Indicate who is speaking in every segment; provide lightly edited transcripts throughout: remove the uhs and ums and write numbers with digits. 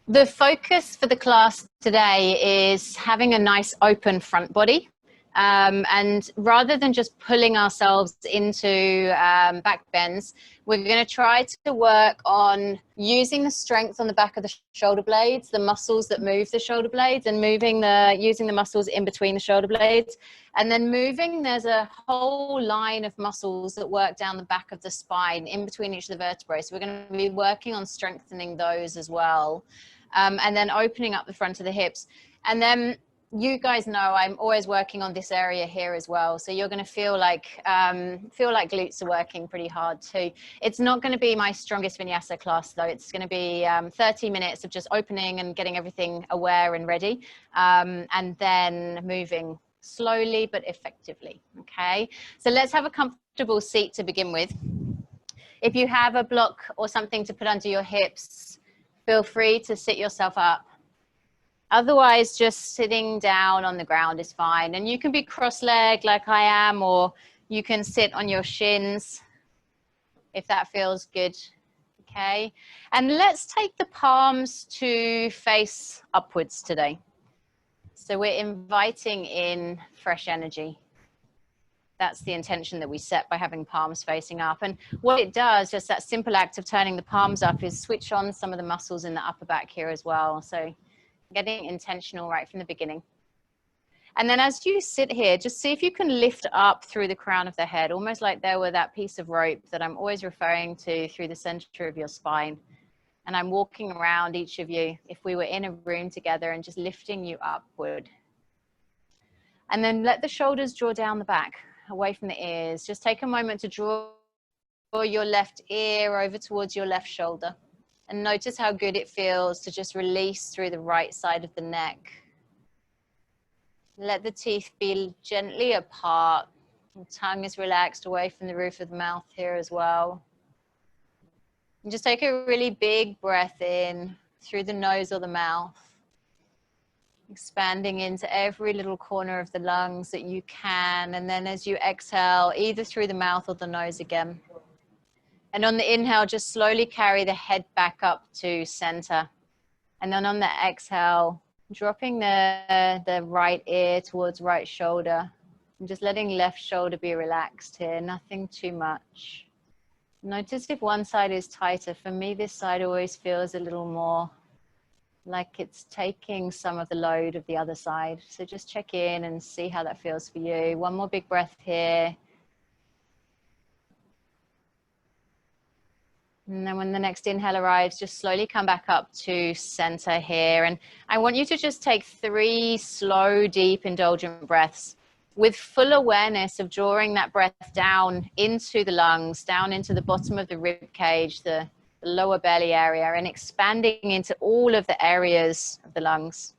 Speaker 1: The focus for the class today is having a nice open front body. And rather than just pulling ourselves into back bends, we're going to try to work on using the strength on the back of the shoulder blades, the muscles that move the shoulder blades, and using the muscles in between the shoulder blades. And then there's a whole line of muscles that work down the back of the spine in between each of the vertebrae. So we're going to be working on strengthening those as well. And then opening up the front of the hips. And then you guys know I'm always working on this area here as well. So you're going to feel like glutes are working pretty hard too. It's not going to be my strongest vinyasa class though. It's going to be 30 minutes of just opening and getting everything aware and ready. And then moving slowly but effectively. Okay. So let's have a comfortable seat to begin with. If you have a block or something to put under your hips, feel free to sit yourself up. Otherwise, just sitting down on the ground is fine. And you can be cross-legged like I am, or you can sit on your shins if that feels good. Okay. And let's take the palms to face upwards today. So we're inviting in fresh energy. That's the intention that we set by having palms facing up. And what it does, just that simple act of turning the palms up, is switch on some of the muscles in the upper back here as well. So getting intentional right from the beginning. And then as you sit here, just see if you can lift up through the crown of the head, almost like there were that piece of rope that I'm always referring to through the center of your spine. And I'm walking around each of you, if we were in a room together, and just lifting you upward. And then let the shoulders draw down the back, away from the ears. Just take a moment to draw your left ear over towards your left shoulder. And notice how good it feels to just release through the right side of the neck. Let the teeth be gently apart. The tongue is relaxed away from the roof of the mouth here as well. And just take a really big breath in through the nose or the mouth, expanding into every little corner of the lungs that you can. And then as you exhale, either through the mouth or the nose again. And on the inhale, just slowly carry the head back up to center. And then on the exhale, dropping the right ear towards right shoulder. And just letting left shoulder be relaxed here, nothing too much. Notice if one side is tighter. For me, this side always feels a little more like it's taking some of the load of the other side. So just check in and see how that feels for you. One more big breath here. And then when the next inhale arrives, just slowly come back up to center here. And I want you to just take 3 slow, deep, indulgent breaths with full awareness of drawing that breath down into the lungs, down into the bottom of the rib cage, the lower belly area, and expanding into all of the areas of the lungs.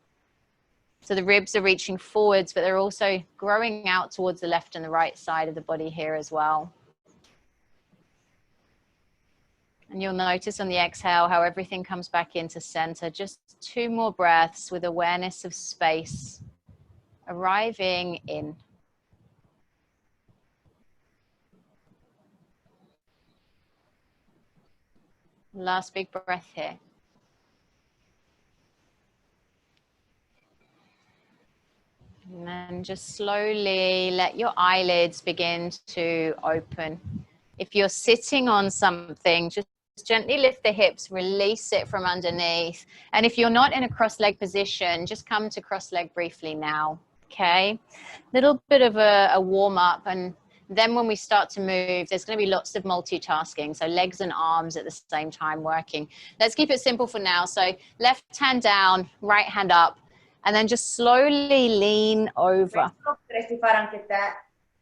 Speaker 1: So the ribs are reaching forwards, but they're also growing out towards the left and the right side of the body here as well. And you'll notice on the exhale how everything comes back into center. Just 2 more breaths with awareness of space arriving in. Last big breath here. And then just slowly let your eyelids begin to open. If you're sitting on something, just gently lift the hips, release it from underneath. And if you're not in a cross-leg position, just come to cross-leg briefly now, okay? Little bit of a warm-up, and then when we start to move, there's going to be lots of multitasking, so legs and arms at the same time working. Let's keep it simple for now. So left hand down, right hand up, and then just slowly lean over.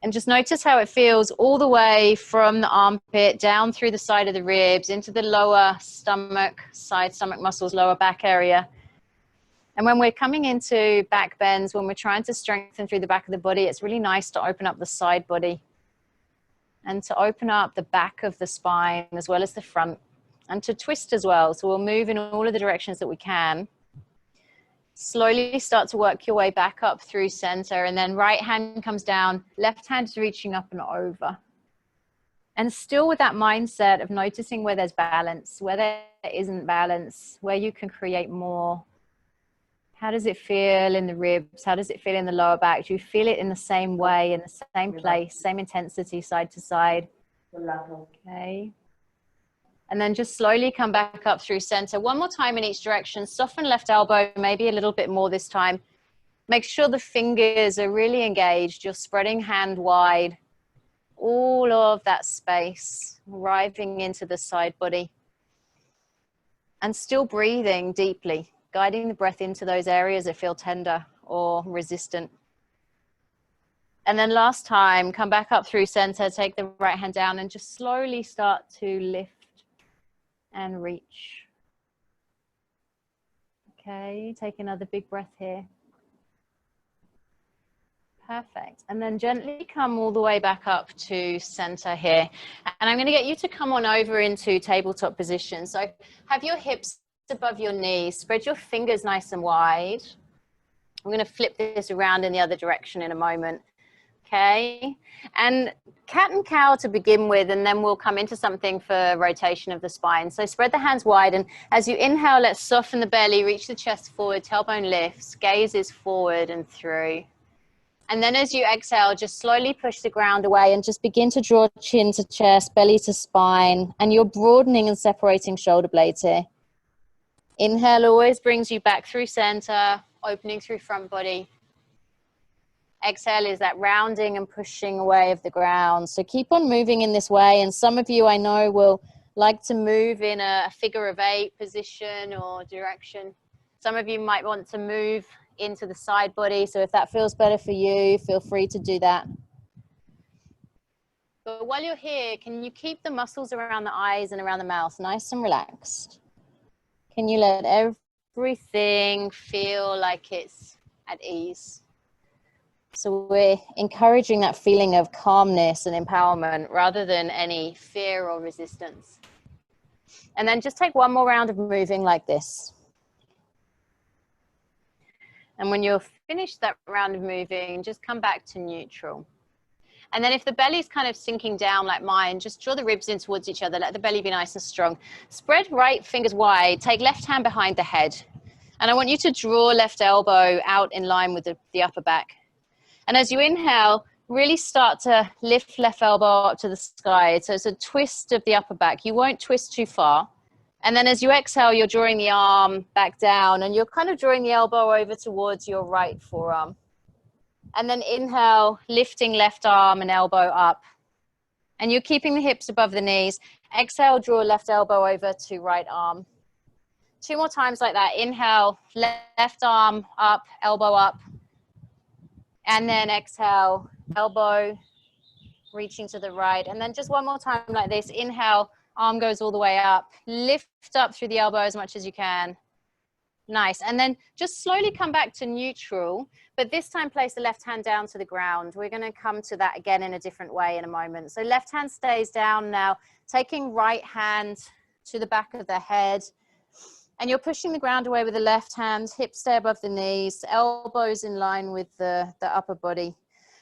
Speaker 1: And just notice how it feels all the way from the armpit down through the side of the ribs into the lower stomach, side stomach muscles, lower back area. And when we're coming into back bends, when we're trying to strengthen through the back of the body, it's really nice to open up the side body and to open up the back of the spine as well as the front, and to twist as well. So we'll move in all of the directions that we can. Slowly start to work your way back up through center, and then right hand comes down, left hand is reaching up and over. And still with that mindset of noticing where there's balance, where there isn't balance, where you can create more. How does it feel in the ribs? How does it feel in the lower back? Do you feel it in the same way, in the same place, same intensity, side to side? Okay. And then just slowly come back up through center. One more time in each direction. Soften left elbow, maybe a little bit more this time. Make sure the fingers are really engaged. You're spreading hand wide. All of that space arriving into the side body. And still breathing deeply, guiding the breath into those areas that feel tender or resistant. And then last time, come back up through center, take the right hand down and just slowly start to lift and reach. Okay, take another big breath here. Perfect. And then gently come all the way back up to center here. And I'm going to get you to come on over into tabletop position. So have your hips above your knees, spread your fingers nice and wide. I'm going to flip this around in the other direction in a moment. Okay, and cat and cow to begin with, and then we'll come into something for rotation of the spine. So spread the hands wide, and as you inhale, let's soften the belly, reach the chest forward, tailbone lifts, gaze is forward and through. And then as you exhale, just slowly push the ground away and just begin to draw chin to chest, belly to spine, and you're broadening and separating shoulder blades here. Inhale always brings you back through center, opening through front body. Exhale is that rounding and pushing away of the ground. So keep on moving in this way. And some of you I know will like to move in a figure of 8 position or direction. Some of you might want to move into the side body. So if that feels better for you, feel free to do that. But while you're here, can you keep the muscles around the eyes and around the mouth nice and relaxed? Can you let everything feel like it's at ease? So we're encouraging that feeling of calmness and empowerment rather than any fear or resistance. And then just take one more round of moving like this. And when you're finished that round of moving, just come back to neutral. And then if the belly's kind of sinking down like mine, just draw the ribs in towards each other. Let the belly be nice and strong. Spread right fingers wide. Take left hand behind the head. And I want you to draw left elbow out in line with the upper back. And as you inhale, really start to lift left elbow up to the sky. So it's a twist of the upper back. You won't twist too far. And then as you exhale, you're drawing the arm back down and you're kind of drawing the elbow over towards your right forearm. And then inhale, lifting left arm and elbow up. And you're keeping the hips above the knees. Exhale, draw left elbow over to right arm. 2 more times like that. Inhale, left arm up, elbow up. And then exhale, elbow reaching to the right. And then just one more time like this. Inhale, arm goes all the way up. Lift up through the elbow as much as you can. Nice. And then just slowly come back to neutral, but this time place the left hand down to the ground. We're going to come to that again in a different way in a moment. So left hand stays down now, taking right hand to the back of the head. And you're pushing the ground away with the left hand, hips stay above the knees, elbows in line with the upper body.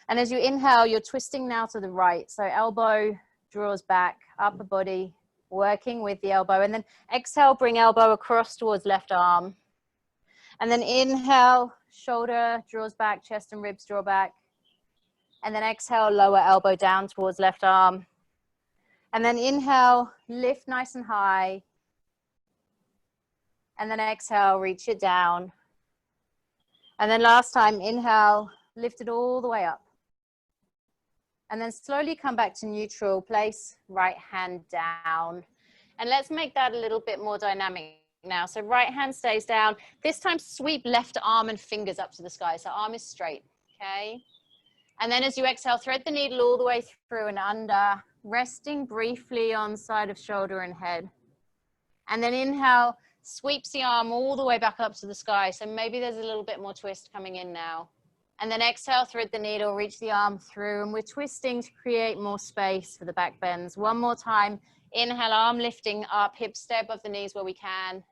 Speaker 1: And as you inhale, you're twisting now to the right. So elbow draws back, upper body, working with the elbow. And then exhale, bring elbow across towards left arm. And then inhale, shoulder draws back, chest and ribs draw back. And then exhale, lower elbow down towards left arm. And then inhale, lift nice and high. And then exhale, reach it down. And then last time, inhale, lift it all the way up. And then slowly come back to neutral, place right hand down. And let's make that a little bit more dynamic now. So right hand stays down. This time sweep left arm and fingers up to the sky. So arm is straight, okay? And then as you exhale, thread the needle all the way through and under, resting briefly on side of shoulder and head. And then inhale, sweeps the arm all the way back up to the sky. So maybe there's a little bit more twist coming in now. And then exhale, thread the needle, reach the arm through, and we're twisting to create more space for the back bends. One more time. Inhale, arm lifting up, hips stay above the knees where we can.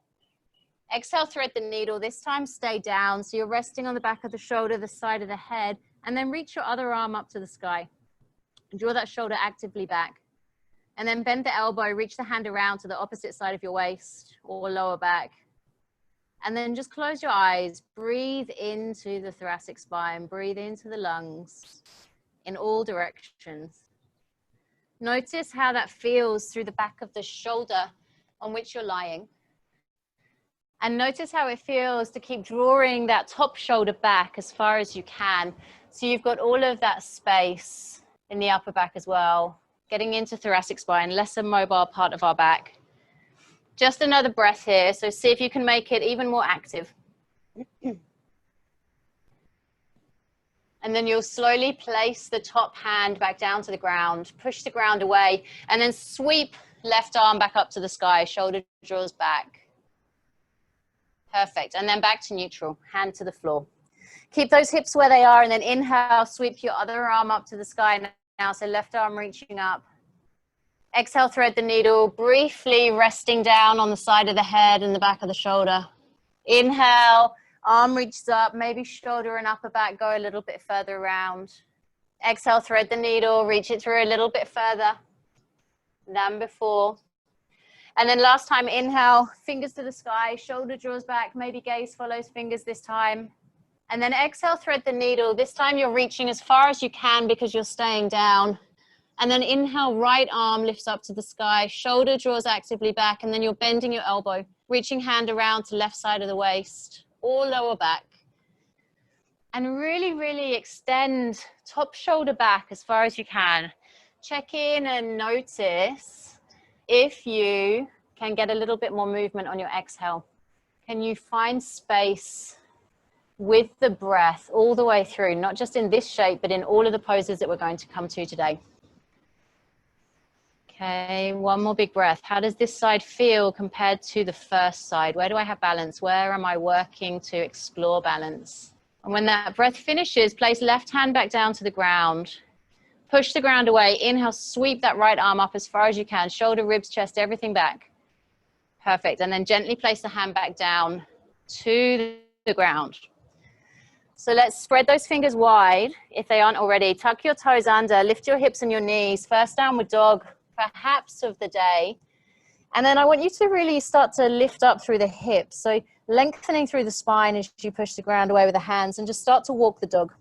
Speaker 1: Exhale, thread the needle. This time stay down. So you're resting on the back of the shoulder, the side of the head, and then reach your other arm up to the sky. Draw that shoulder actively back. And then bend the elbow, reach the hand around to the opposite side of your waist or lower back. And then just close your eyes, breathe into the thoracic spine, breathe into the lungs in all directions. Notice how that feels through the back of the shoulder on which you're lying. And notice how it feels to keep drawing that top shoulder back as far as you can. So you've got all of that space in the upper back as well, getting into thoracic spine, less a mobile part of our back. Just another breath here. So see if you can make it even more active. And then you'll slowly place the top hand back down to the ground, push the ground away, and then sweep left arm back up to the sky, shoulder draws back. Perfect. And then back to neutral, hand to the floor. Keep those hips where they are, and then inhale, sweep your other arm up to the sky now. So left arm reaching up. Exhale, thread the needle, briefly resting down on the side of the head and the back of the shoulder. Inhale, arm reaches up, maybe shoulder and upper back go a little bit further around. Exhale, thread the needle, reach it through a little bit further than before. And then last time, inhale, fingers to the sky, shoulder draws back, maybe gaze follows fingers this time. And then exhale, thread the needle. This time you're reaching as far as you can because you're staying down. And then inhale, right arm lifts up to the sky, shoulder draws actively back, and then you're bending your elbow, reaching hand around to left side of the waist, or lower back. And really, really extend top shoulder back as far as you can. Check in and notice if you can get a little bit more movement on your exhale. Can you find space with the breath all the way through, not just in this shape, but in all of the poses that we're going to come to today? Okay, one more big breath. How does this side feel compared to the first side? Where do I have balance? Where am I working to explore balance? And when that breath finishes, place left hand back down to the ground. Push the ground away. Inhale, sweep that right arm up as far as you can. Shoulder, ribs, chest, everything back. Perfect. And then gently place the hand back down to the ground. So let's spread those fingers wide if they aren't already. Tuck your toes under, lift your hips and your knees. First downward dog, perhaps of the day. And then I want you to really start to lift up through the hips. So lengthening through the spine as you push the ground away with the hands, and just start to walk the dog.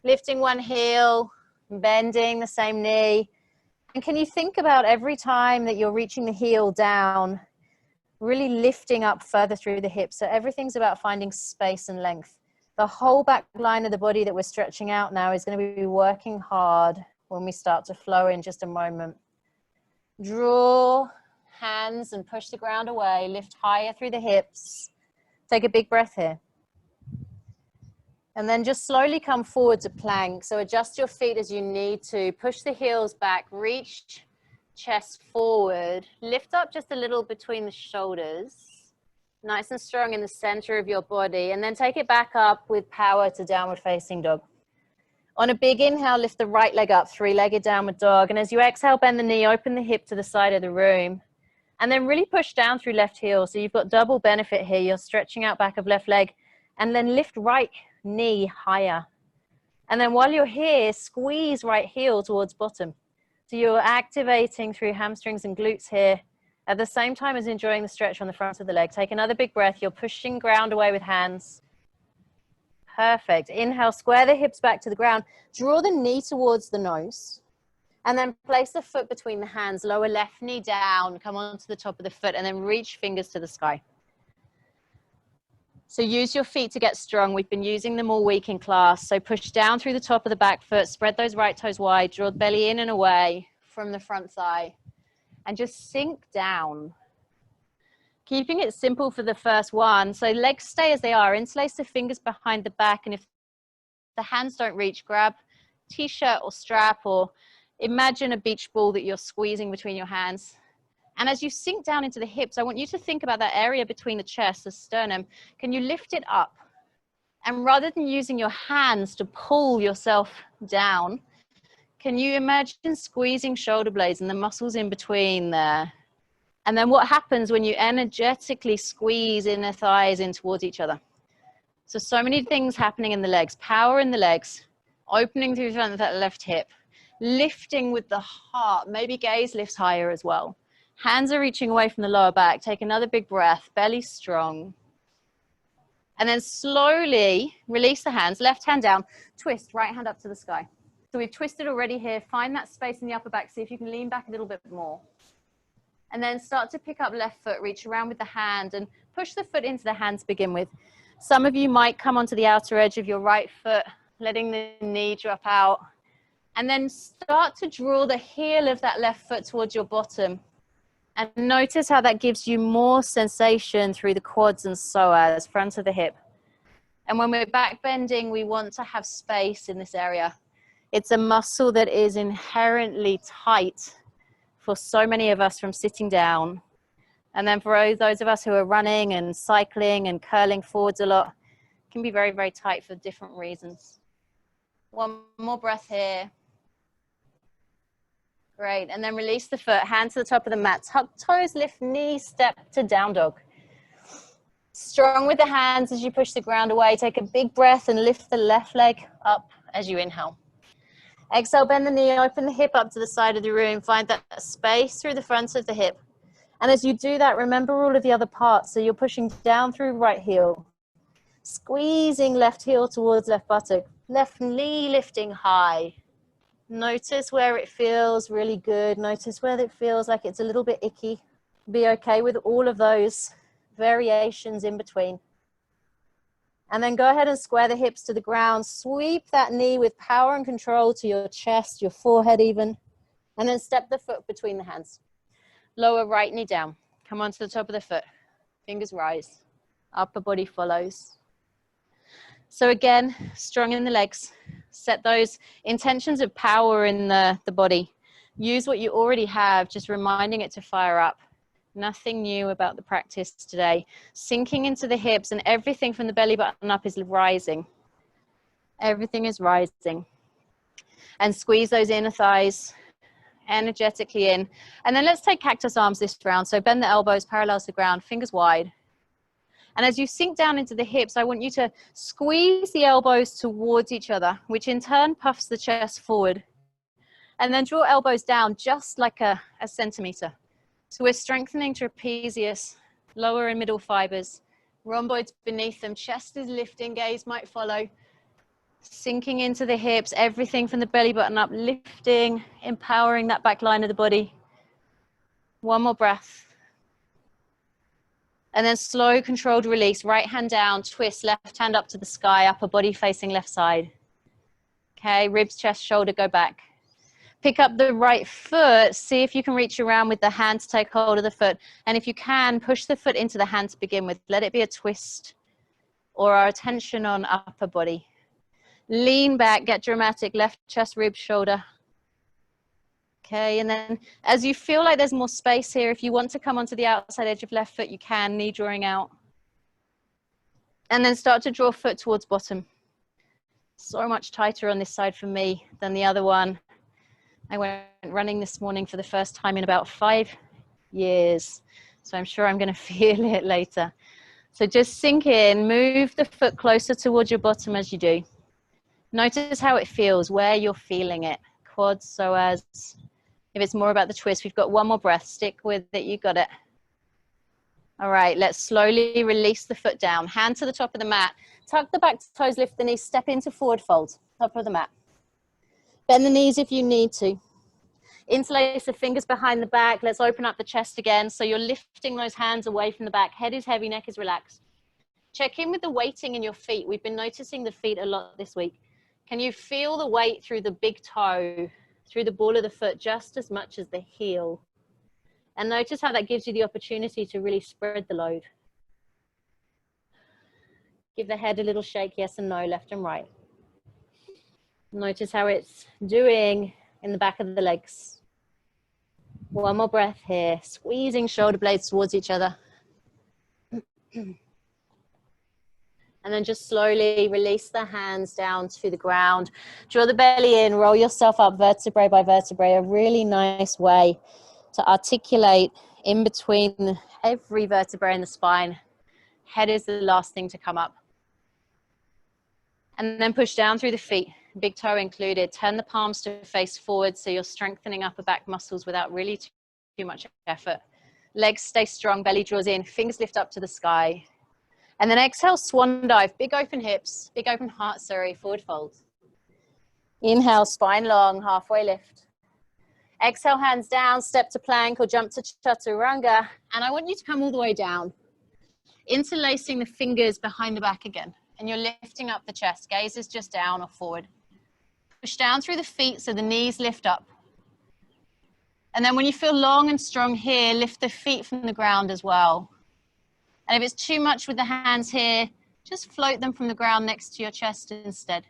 Speaker 1: Lifting one heel, bending the same knee. And can you think about every time that you're reaching the heel down, really lifting up further through the hips. So everything's about finding space and length. The whole back line of the body that we're stretching out now is going to be working hard when we start to flow in just a moment. Draw hands and push the ground away. Lift higher through the hips. Take a big breath here. And then just slowly come forward to plank. So adjust your feet as you need to. Push the heels back. Reach chest forward. Lift up just a little between the shoulders. Nice and strong in the center of your body. And then take it back up with power to downward facing dog. On a big inhale, lift the right leg up, three-legged downward dog. And as you exhale, bend the knee, open the hip to the side of the room. And then really push down through left heel. So you've got double benefit here. You're stretching out back of left leg. And then lift right knee higher. And then while you're here, squeeze right heel towards bottom. So you're activating through hamstrings and glutes here at the same time as enjoying the stretch on the front of the leg. Take another big breath. You're pushing ground away with hands. Perfect. Inhale, square the hips back to the ground. Draw the knee towards the nose. And then place the foot between the hands. Lower left knee down. Come onto the top of the foot and then reach fingers to the sky. So use your feet to get strong. We've been using them all week in class. So push down through the top of the back foot. Spread those right toes wide. Draw the belly in and away from the front thigh. And just sink down. Keeping it simple for the first one. So legs stay as they are. Interlace the fingers behind the back. And if the hands don't reach, grab t-shirt or strap, or imagine a beach ball that you're squeezing between your hands. And as you sink down into the hips, I want you to think about that area between the chest, the sternum. Can you lift it up? And rather than using your hands to pull yourself down, can you imagine squeezing shoulder blades and the muscles in between there? And then what happens when you energetically squeeze inner thighs in towards each other? So many things happening in the legs. Power in the legs, opening through the front of that left hip, lifting with the heart. Maybe gaze lifts higher as well. Hands are reaching away from the lower back. Take another big breath, belly strong. And then slowly release the hands, left hand down, twist, right hand up to the sky. So we've twisted already here. Find that space in the upper back. See if you can lean back a little bit more. And then start to pick up left foot, reach around with the hand and push the foot into the hand to begin with. Some of you might come onto the outer edge of your right foot, letting the knee drop out. And then start to draw the heel of that left foot towards your bottom. And notice how that gives you more sensation through the quads and psoas, front of the hip. And when we're back bending, we want to have space in this area. It's a muscle that is inherently tight for so many of us from sitting down. And then for those of us who are running and cycling and curling forwards a lot, it can be very, very tight for different reasons. One more breath here. Great, and then release the foot, hand to the top of the mat, tuck toes, lift knee, step to down dog. Strong with the hands as you push the ground away. Take a big breath and lift the left leg up as you inhale. Exhale, bend the knee, open the hip up to the side of the room. Find that space through the front of the hip. And as you do that, remember all of the other parts. So you're pushing down through right heel, squeezing left heel towards left buttock, left knee lifting high. Notice where it feels really good. Notice where it feels like it's a little bit icky. Be okay with all of those variations in between. And then go ahead and square the hips to the ground. Sweep that knee with power and control to your chest, your forehead even. And then step the foot between the hands. Lower right knee down. Come onto the top of the foot. Fingers rise. Upper body follows. So again, strong in the legs. Set those intentions of power in the body. Use what you already have, just reminding it to fire up. Nothing new about the practice today. Sinking into the hips and everything from the belly button up is rising. Everything is rising. And squeeze those inner thighs energetically in. And then let's take cactus arms this round. So bend the elbows parallel to the ground, fingers wide. And as you sink down into the hips, I want you to squeeze the elbows towards each other, which in turn puffs the chest forward. And then draw elbows down just like a centimeter. So we're strengthening trapezius, lower and middle fibers, rhomboids beneath them, chest is lifting, gaze might follow. Sinking into the hips, everything from the belly button up, lifting, empowering that back line of the body. One more breath. And then slow, controlled release. Right hand down, twist, left hand up to the sky, upper body facing left side. Okay, ribs, chest, shoulder, go back. Pick up the right foot. See if you can reach around with the hand to take hold of the foot. And if you can, push the foot into the hand to begin with. Let it be a twist or our attention on upper body. Lean back, get dramatic, left chest, ribs, shoulder. Okay, and then as you feel like there's more space here, if you want to come onto the outside edge of left foot, you can, knee drawing out. And then start to draw foot towards bottom. So much tighter on this side for me than the other one. I went running this morning for the first time in about 5 years. So I'm sure I'm going to feel it later. So just sink in, move the foot closer towards your bottom as you do. Notice how it feels, where you're feeling it. Quads, psoas. If it's more about the twist, we've got one more breath. Stick with it, you got it. All right, let's slowly release the foot down. Hand to the top of the mat. Tuck the back toes, lift the knees, step into forward fold, top of the mat. Bend the knees if you need to. Interlace the fingers behind the back. Let's open up the chest again. So you're lifting those hands away from the back. Head is heavy, neck is relaxed. Check in with the weighting in your feet. We've been noticing the feet a lot this week. Can you feel the weight through the big toe, through the ball of the foot, just as much as the heel? And notice how that gives you the opportunity to really spread the load. Give the head a little shake, yes and no, left and right. Notice how it's doing in the back of the legs. One more breath here, squeezing shoulder blades towards each other. And then just slowly release the hands down to the ground. Draw the belly in, roll yourself up vertebrae by vertebrae. A really nice way to articulate in between every vertebrae in the spine. Head is the last thing to come up. And then push down through the feet. big toe included. Turn the palms to face forward so you're strengthening upper back muscles without really too much effort. Legs stay strong, belly draws in, fingers lift up to the sky. And then exhale, swan dive, big open hips, big open heart, sorry, forward fold. Inhale, spine long, halfway lift. Exhale, hands down, step to plank or jump to chaturanga. And I want you to come all the way down, interlacing the fingers behind the back again. And you're lifting up the chest, gaze is just down or forward. Push down through the feet so the knees lift up. And then when you feel long and strong here, lift the feet from the ground as well. And if it's too much with the hands here, just float them from the ground next to your chest instead.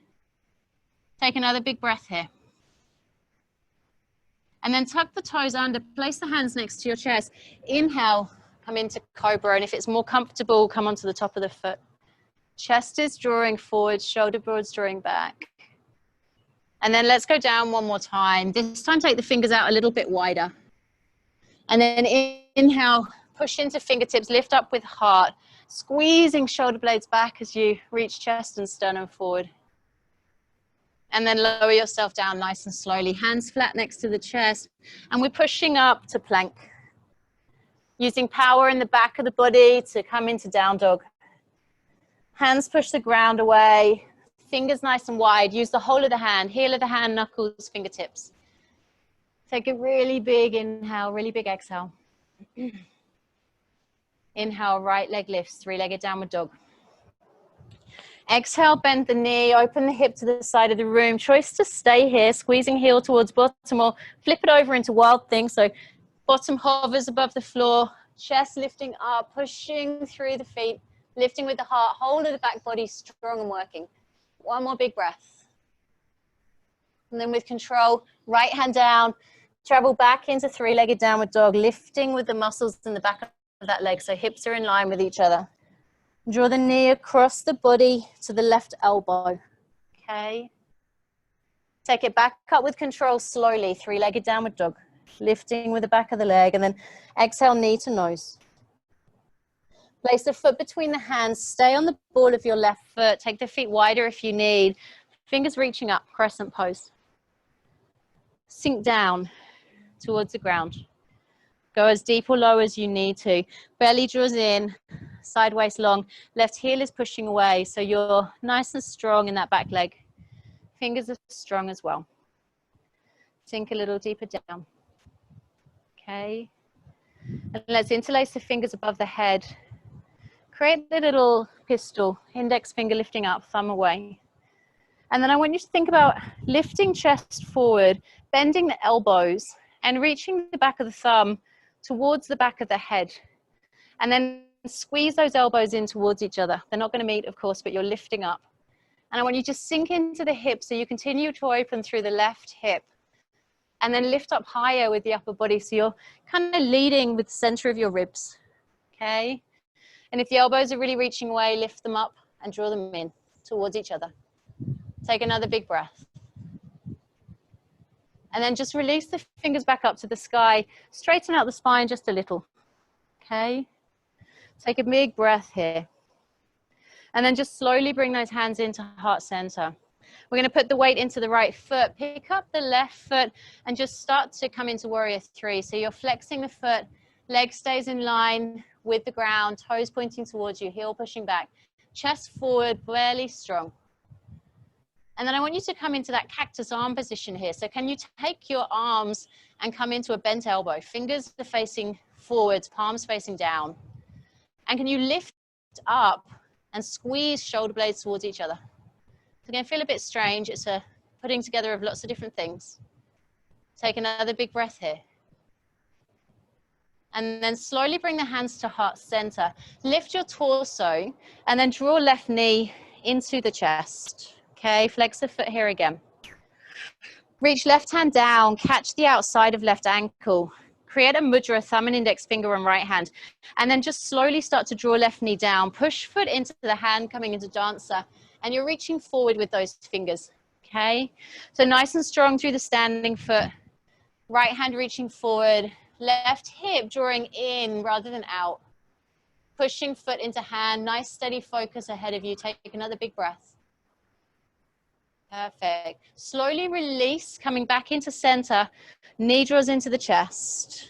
Speaker 1: Take another big breath here. And then tuck the toes under, place the hands next to your chest. Inhale, come into cobra. And if it's more comfortable, come onto the top of the foot. Chest is drawing forward, shoulder blades drawing back. And then let's go down one more time. This time, take the fingers out a little bit wider. And then inhale, push into fingertips, lift up with heart, squeezing shoulder blades back as you reach chest and sternum forward. And then lower yourself down nice and slowly, hands flat next to the chest. And we're pushing up to plank. Using power in the back of the body to come into down dog. Hands push the ground away, fingers nice and wide. Use the whole of the hand, heel of the hand, knuckles, fingertips. Take a really big inhale, really big exhale. Inhale, right leg lifts, three-legged downward dog. Exhale, bend the knee, open the hip to the side of the room. Choice to stay here, squeezing heel towards bottom or flip it over into wild thing. So bottom hovers above the floor, chest lifting up, pushing through the feet, lifting with the heart, whole of the back body strong and working. One more big breath. And then with control, right hand down, travel back into three-legged downward dog, lifting with the muscles in the back of that leg. So hips are in line with each other. Draw the knee across the body to the left elbow. Okay. Take it back up with control slowly, three-legged downward dog, lifting with the back of the leg, and then exhale, knee to nose. Place the foot between the hands, stay on the ball of your left foot, take the feet wider if you need, fingers reaching up, crescent pose. Sink down towards the ground. Go as deep or low as you need to. Belly draws in, sideways long, left heel is pushing away, so you're nice and strong in that back leg. Fingers are strong as well. Sink a little deeper down. Okay. And let's interlace the fingers above the head. Create the little pistol, index finger lifting up, thumb away. And then I want you to think about lifting chest forward, bending the elbows, and reaching the back of the thumb towards the back of the head. And then squeeze those elbows in towards each other. They're not going to meet, of course, but you're lifting up. And I want you to sink into the hip so you continue to open through the left hip. And then lift up higher with the upper body so you're kind of leading with the center of your ribs. Okay? And if the elbows are really reaching away, lift them up and draw them in towards each other. Take another big breath. And then just release the fingers back up to the sky. Straighten out the spine just a little. Okay? Take a big breath here. And then just slowly bring those hands into heart center. We're going to put the weight into the right foot. Pick up the left foot and just start to come into warrior three. So you're flexing the foot, leg stays in line with the ground, toes pointing towards you, heel pushing back, chest forward, barely strong. And then I want you to come into that cactus arm position here. So can you take your arms and come into a bent elbow? Fingers are facing forwards, palms facing down. And can you lift up and squeeze shoulder blades towards each other? It's going to feel a bit strange. It's a putting together of lots of different things. Take another big breath here. And then slowly bring the hands to heart center. Lift your torso and then draw left knee into the chest. Okay, flex the foot here again. Reach left hand down, catch the outside of left ankle. Create a mudra, thumb and index finger on right hand. And then just slowly start to draw left knee down. Push foot into the hand, coming into dancer. And you're reaching forward with those fingers. Okay, so nice and strong through the standing foot. Right hand reaching forward. Left hip drawing in rather than out. Pushing foot into hand. Nice steady focus ahead of you. Take another big breath. Perfect. Slowly release, coming back into center. Knee draws into the chest.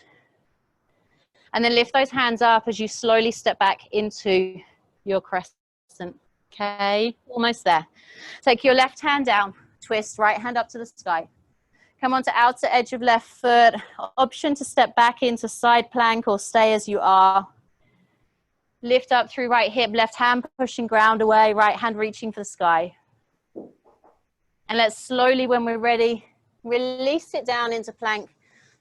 Speaker 1: And then lift those hands up as you slowly step back into your crescent. Okay, almost there. Take your left hand down, twist, right hand up to the sky. Come onto outer edge of left foot. Option to step back into side plank or stay as you are. Lift up through right hip, left hand pushing ground away, right hand reaching for the sky. And let's slowly, when we're ready, release it down into plank.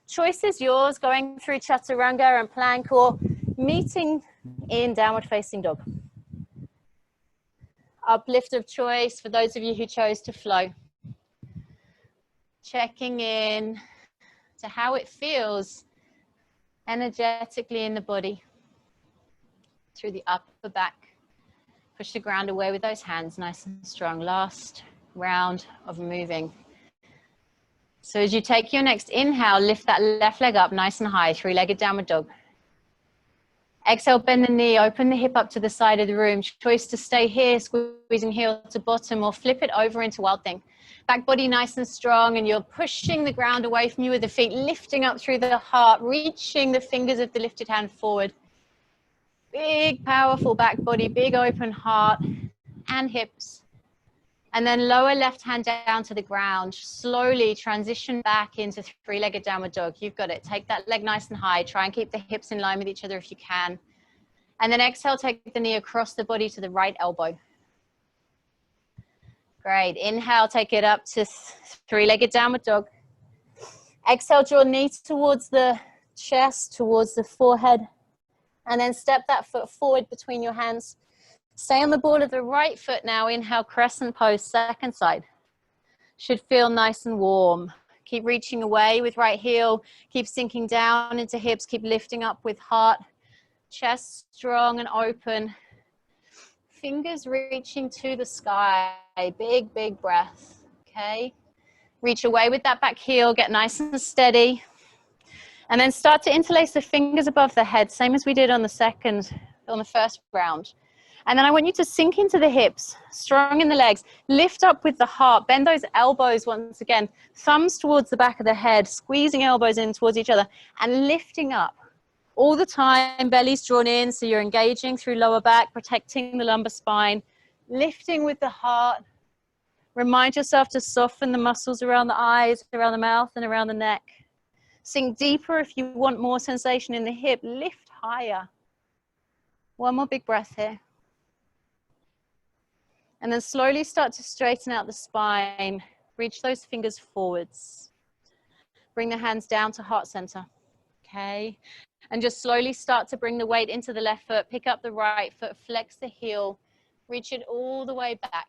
Speaker 1: Choice is yours, going through chaturanga and plank or meeting in downward facing dog. Uplift of choice for those of you who chose to flow. Checking in to how it feels energetically in the body. Through the upper back. Push the ground away with those hands, nice and strong. Last round of moving. So as you take your next inhale, lift that left leg up nice and high, three-legged downward dog. Exhale, bend the knee, open the hip up to the side of the room. Choice to stay here, squeezing heel to bottom, or flip it over into wild thing. Back body nice and strong, and you're pushing the ground away from you with the feet, lifting up through the heart, reaching the fingers of the lifted hand forward. Big, powerful back body, big open heart and hips. And then lower left hand down to the ground. Slowly transition back into three-legged downward dog. You've got it. Take that leg nice and high. Try and keep the hips in line with each other if you can. And then exhale, take the knee across the body to the right elbow. Great. Inhale, take it up to three-legged downward dog. Exhale, draw knee towards the chest, towards the forehead. And then step that foot forward between your hands. Stay on the ball of the right foot now. Inhale, crescent pose, second side. Should feel nice and warm. Keep reaching away with right heel. Keep sinking down into hips. Keep lifting up with heart. Chest strong and open. Fingers reaching to the sky. Big, big breath. Okay. Reach away with that back heel. Get nice and steady. And then start to interlace the fingers above the head, same as we did on the first round. And then I want you to sink into the hips, strong in the legs, lift up with the heart, bend those elbows once again, thumbs towards the back of the head, squeezing elbows in towards each other, and lifting up. All the time, belly's drawn in, so you're engaging through lower back, protecting the lumbar spine, lifting with the heart. Remind yourself to soften the muscles around the eyes, around the mouth, and around the neck. Sink deeper if you want more sensation in the hip. Lift higher. One more big breath here. And then slowly start to straighten out the spine. Reach those fingers forwards. Bring the hands down to heart center. Okay. And just slowly start to bring the weight into the left foot. Pick up the right foot. Flex the heel. Reach it all the way back.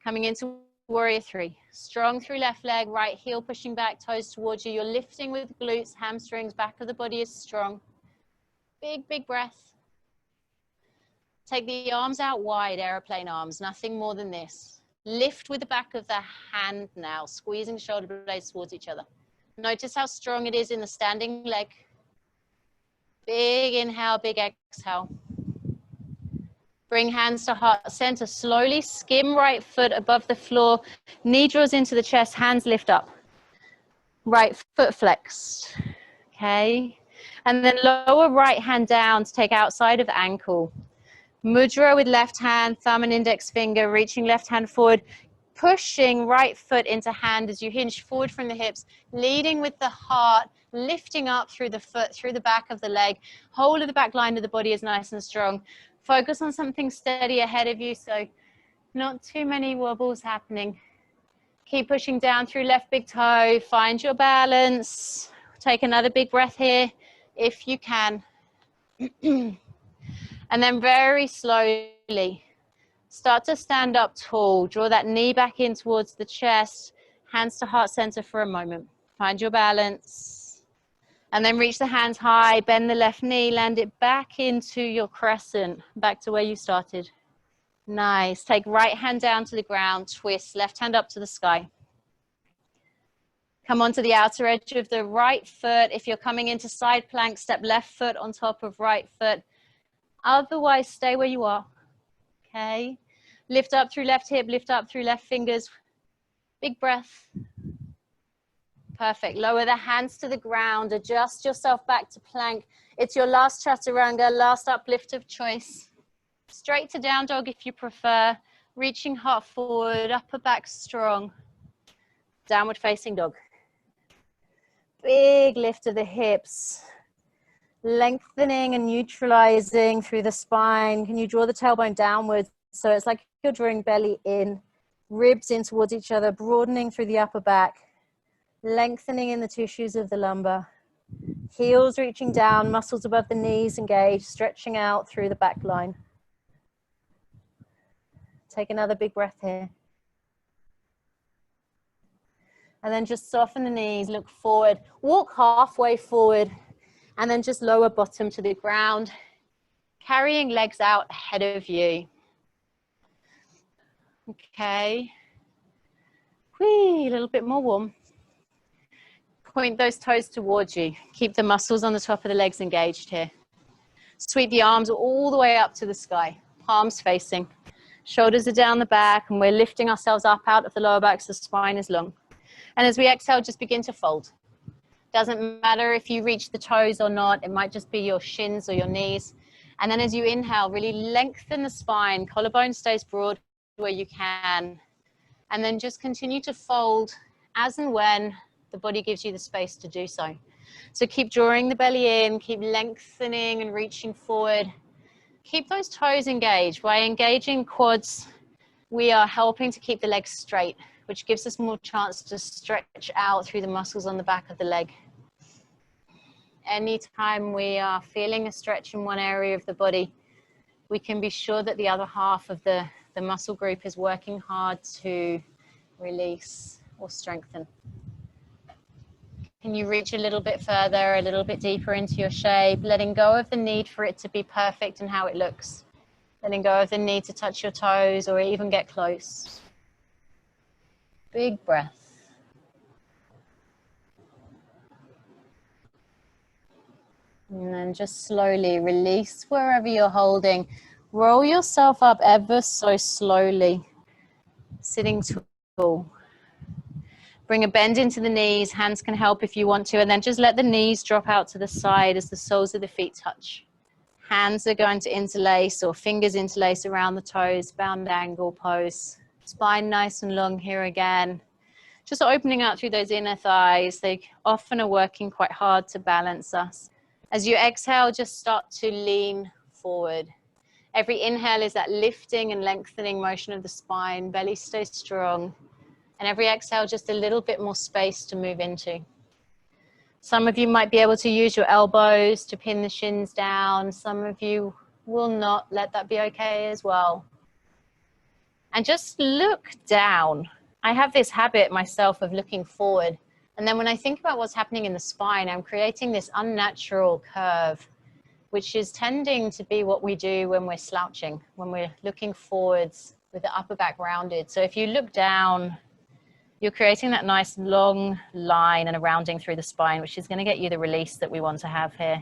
Speaker 1: Coming into warrior three. Strong through left leg. Right heel pushing back. Toes towards you. You're lifting with glutes. Hamstrings. Back of the body is strong. Big, big breath. Take the arms out wide, airplane arms, nothing more than this. Lift with the back of the hand now, squeezing shoulder blades towards each other. Notice how strong it is in the standing leg. Big inhale, big exhale. Bring hands to heart center. Slowly skim right foot above the floor. Knee draws into the chest, hands lift up. Right foot flexed. Okay. And then lower right hand down to take outside of ankle. Mudra with left hand, thumb and index finger, reaching left hand forward, pushing right foot into hand as you hinge forward from the hips, leading with the heart, lifting up through the foot, through the back of the leg. Whole of the back line of the body is nice and strong. Focus on something steady ahead of you, so not too many wobbles happening. Keep pushing down through left big toe, find your balance. Take another big breath here if you can. And then very slowly, start to stand up tall. Draw that knee back in towards the chest. Hands to heart center for a moment. Find your balance. And then reach the hands high. Bend the left knee. Land it back into your crescent. Back to where you started. Nice. Take right hand down to the ground. Twist. Left hand up to the sky. Come onto the outer edge of the right foot. If you're coming into side plank, step left foot on top of right foot. Otherwise, stay where you are, okay? Lift up through left hip, lift up through left fingers. Big breath. Perfect. Lower the hands to the ground. Adjust yourself back to plank. It's your last chaturanga, last uplift of choice. Straight to down dog if you prefer. Reaching heart forward, upper back strong. Downward facing dog. Big lift of the hips. Lengthening and neutralizing through the spine. Can you draw the tailbone downwards? So it's like you're drawing belly in, ribs in towards each other, broadening through the upper back, lengthening in the tissues of the lumbar. Heels reaching down, muscles above the knees engaged, stretching out through the back line. Take another big breath here. And then just soften the knees, look forward, walk halfway forward, and then just lower bottom to the ground, carrying legs out ahead of you. Okay. Whee, a little bit more warm. Point those toes towards you. Keep the muscles on the top of the legs engaged here. Sweep the arms all the way up to the sky, palms facing. Shoulders are down the back, and we're lifting ourselves up out of the lower back so the spine is long. And as we exhale, just begin to fold. Doesn't matter if you reach the toes or not. It might just be your shins or your knees. And then as you inhale, really lengthen the spine. Collarbone stays broad where you can. And then just continue to fold as and when the body gives you the space to do so. So keep drawing the belly in, keep lengthening and reaching forward. Keep those toes engaged. By engaging quads, we are helping to keep the legs straight, which gives us more chance to stretch out through the muscles on the back of the leg. Anytime we are feeling a stretch in one area of the body, we can be sure that the other half of the muscle group is working hard to release or strengthen. Can you reach a little bit further, a little bit deeper into your shape, letting go of the need for it to be perfect and how it looks, letting go of the need to touch your toes or even get close. Big breath. And then just slowly release wherever you're holding. Roll yourself up ever so slowly, sitting tall. Bring a bend into the knees. Hands can help if you want to. And then just let the knees drop out to the side as the soles of the feet touch. Hands are going to interlace or fingers interlace around the toes, bound angle pose. Spine nice and long here again. Just opening out through those inner thighs. They often are working quite hard to balance us. As you exhale, just start to lean forward. Every inhale is that lifting and lengthening motion of the spine. Belly stays strong. And every exhale, just a little bit more space to move into. Some of you might be able to use your elbows to pin the shins down. Some of you will not. Let that be okay as well. And just look down. I have this habit myself of looking forward. And then when I think about what's happening in the spine, I'm creating this unnatural curve, which is tending to be what we do when we're slouching, when we're looking forwards with the upper back rounded. So if you look down, you're creating that nice long line and a rounding through the spine, which is going to get you the release that we want to have here.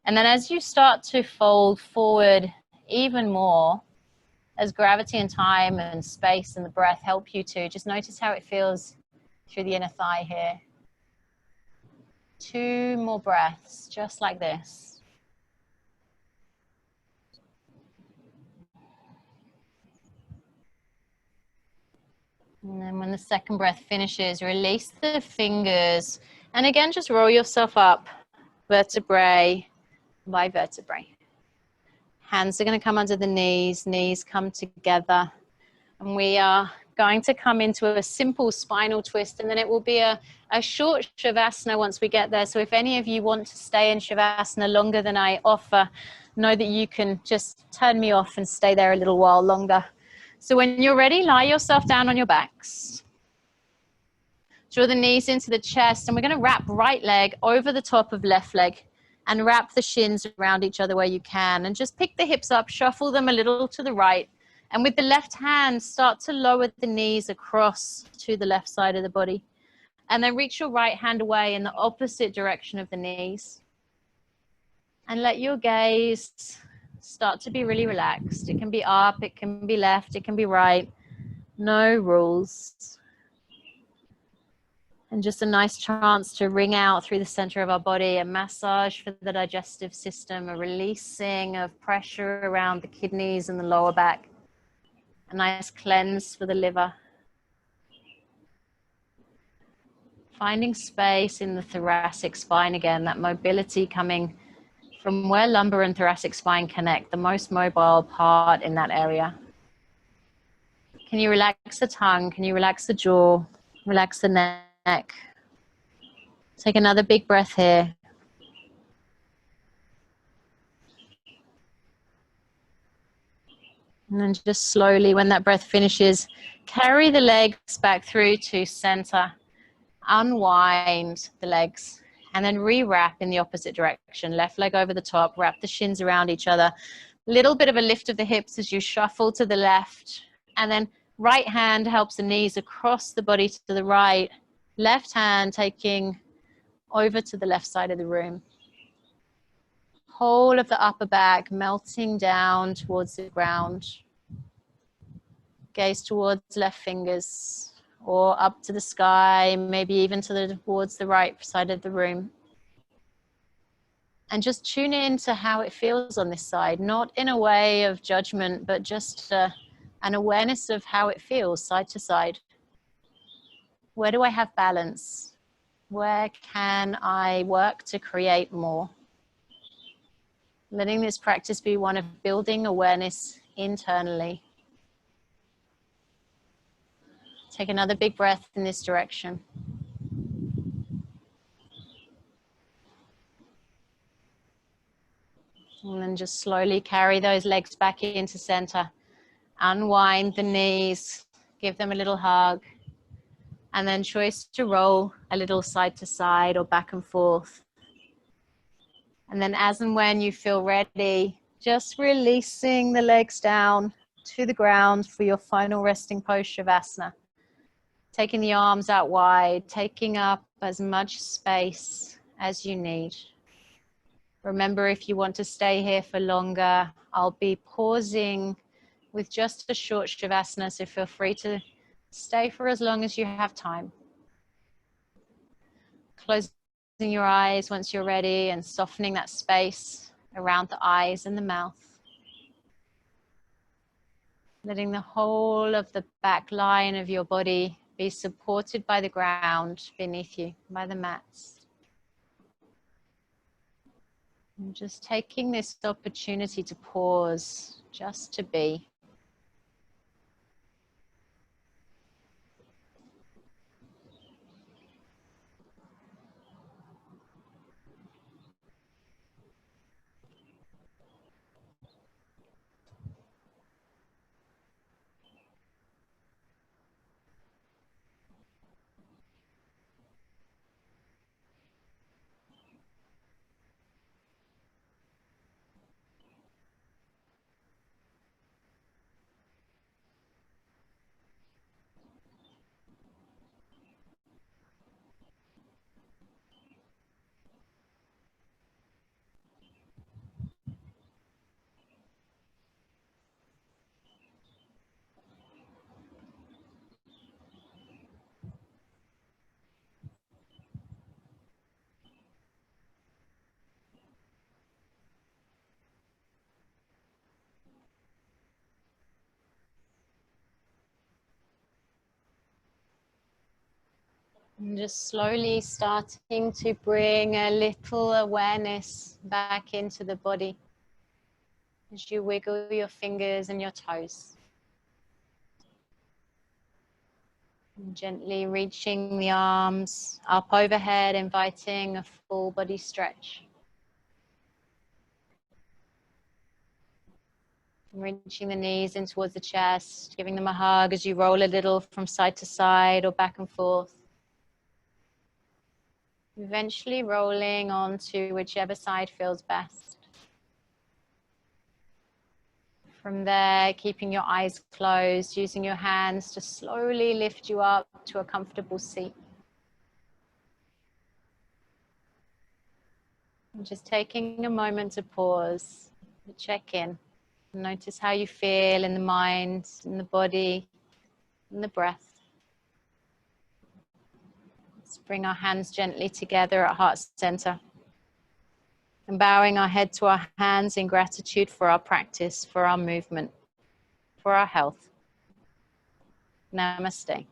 Speaker 1: And then as you start to fold forward even more, as gravity and time and space and the breath help you to, just notice how it feels through the inner thigh here. 2 more breaths, just like this. And then when the second breath finishes, release the fingers. And again, just roll yourself up, vertebrae by vertebrae. Hands are going to come under the knees, knees come together. And we are going to come into a simple spinal twist, and then it will be a short Shavasana once we get there. So if any of you want to stay in Shavasana longer than I offer, know that you can just turn me off and stay there a little while longer. So when you're ready, lie yourself down on your backs. Draw the knees into the chest, and we're going to wrap right leg over the top of left leg and wrap the shins around each other where you can. And just pick the hips up, shuffle them a little to the right. And with the left hand, start to lower the knees across to the left side of the body. And then reach your right hand away in the opposite direction of the knees. And let your gaze start to be really relaxed. It can be up, it can be left, it can be right. No rules. And just a nice chance to wring out through the center of our body, a massage for the digestive system, a releasing of pressure around the kidneys and the lower back, a nice cleanse for the liver. Finding space in the thoracic spine again, that mobility coming from where lumbar and thoracic spine connect, the most mobile part in that area. Can you relax the tongue? Can you relax the jaw? Relax the neck. Take another big breath here. And then just slowly, when that breath finishes, carry the legs back through to center. Unwind the legs and then re-wrap in the opposite direction. Left leg over the top, wrap the shins around each other. Little bit of a lift of the hips as you shuffle to the left. And then right hand helps the knees across the body to the right. Left hand taking over to the left side of the room. Whole of the upper back melting down towards the ground. Gaze towards left fingers or up to the sky, maybe even towards the right side of the room. And just tune in to how it feels on this side, not in a way of judgment, but just an awareness of how it feels side to side. Where do I have balance? Where can I work to create more? Letting this practice be one of building awareness internally. Take another big breath in this direction. And then just slowly carry those legs back into center. Unwind the knees, give them a little hug. And then choice to roll a little side to side or back and forth. And then as and when you feel ready, just releasing the legs down to the ground for your final resting pose, Shavasana. Taking the arms out wide, taking up as much space as you need. Remember, if you want to stay here for longer, I'll be pausing with just a short Shavasana, so feel free to stay for as long as you have time. Closing your eyes once you're ready and softening that space around the eyes and the mouth. Letting the whole of the back line of your body be supported by the ground beneath you, by the mats. And just taking this opportunity to pause, just to be. And just slowly starting to bring a little awareness back into the body as you wiggle your fingers and your toes. And gently reaching the arms up overhead, inviting a full body stretch. Reaching the knees in towards the chest, giving them a hug as you roll a little from side to side or back and forth. Eventually rolling onto whichever side feels best. From there, keeping your eyes closed, using your hands to slowly lift you up to a comfortable seat. And just taking a moment to pause, to check in. Notice how you feel in the mind, in the body, in the breath. Let's bring our hands gently together at heart center. And bowing our head to our hands in gratitude for our practice, for our movement, for our health. Namaste.